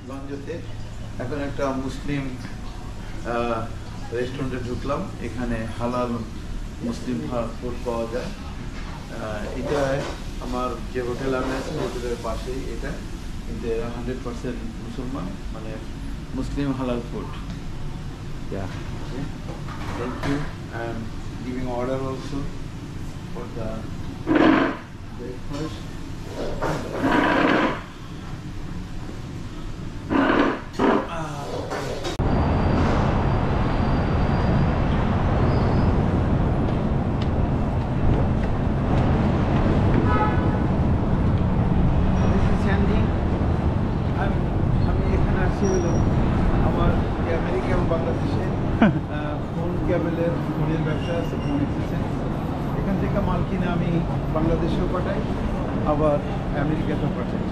গঞ্জতে এখন একটা মুসলিম রেস্টুরেন্টে ঢুকলাম। এখানে হালাল মুসলিম ফুড পাওয়া যায়। এটা আমার যে হোটেল আমি আছি হোটেলের পাশেই এটা, কিন্তু এরা 100% মুসলমান, মানে মুসলিম হালাল food. Yeah. Okay. Thank you. I'm giving order also for the breakfast. বাংলাদেশে ফোন কেবলের ফোনের ব্যবসা আছে, ফোন এক্সচেঞ্জ। এখান থেকে মাল কিনে আমি বাংলাদেশেও পাঠাই, আবার আমেরিকাতেও পাঠাই,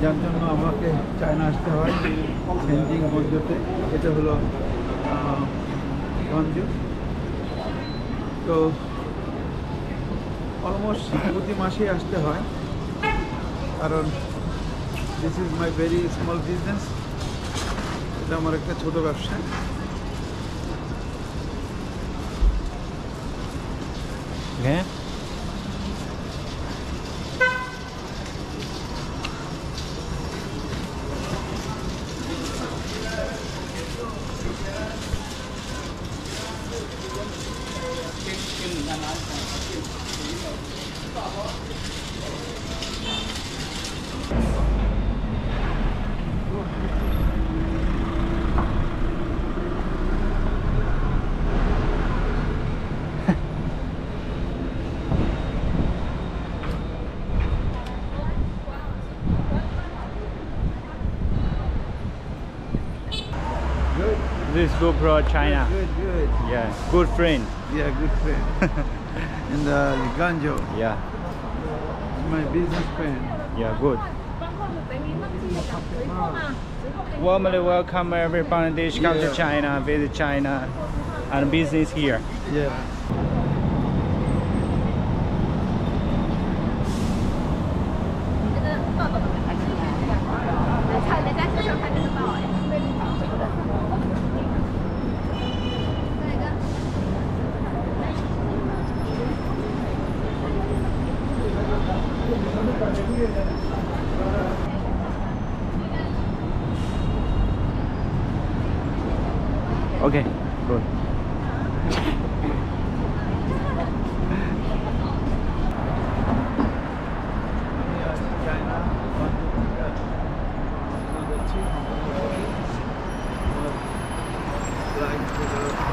যার জন্য আমাকে চায়না আসতে হয় সেন্ডিং গঞ্জতে। এটা হলো গঞ্জ। তো অলমোস্ট প্রতি মাসেই আসতে হয়, কারণ this is my very small business. এটা আমার একটা ছোট ব্যবসা। হ্যাঁ, this is GoPro China. Good. Yeah, good friend. Yeah, good friend. In the Ganjo, Yeah, my business friend. yeah, good. Warmly welcome every Bangladesh come to Yeah. China, visit China, and business here. Yeah. Okay, good.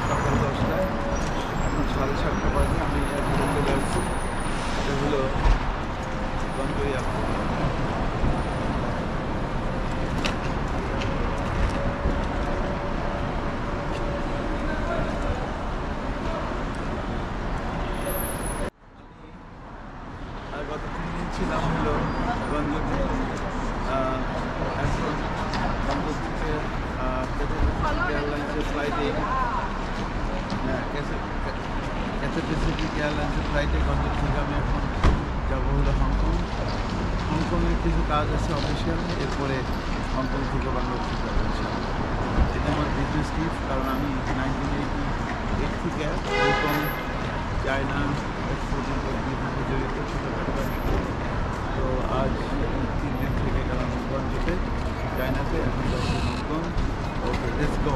সকাল 10টায়, এখন 7:30 বাজে। আমি চলে আসছি। এটা হলো গঞ্জই এখন। আর গত 3 দিন ছিলাম হলো গঞ্জতে। এখন গঞ্জ থেকে এয়ারলাইন্সের ফ্লাইটে, ক্যাথে প্যাসিফিক এয়ারলাইন্সের ফ্লাইটে গঞ্জ থেকে আমি এখন যাবো হলো হংকং। হংকংয়ের কিছু কাজ আছে অফিসিয়াল, এরপরে হংকং থেকে বাংলাদেশে যাবো ইনশাআল্লাহ। এটা আমার বিজনেস ট্রিপ, কারণ আমি 1988 থেকে হংকং, চায়না এক্সপোর্টিং বিজনেসে জড়িত ছোটোখাটো ব্যবসা। তো আজ 3 দিন থেকে গেলাম গঞ্জতে, চায়নাতে, এখন যাচ্ছি হংকং। Okay, let's go.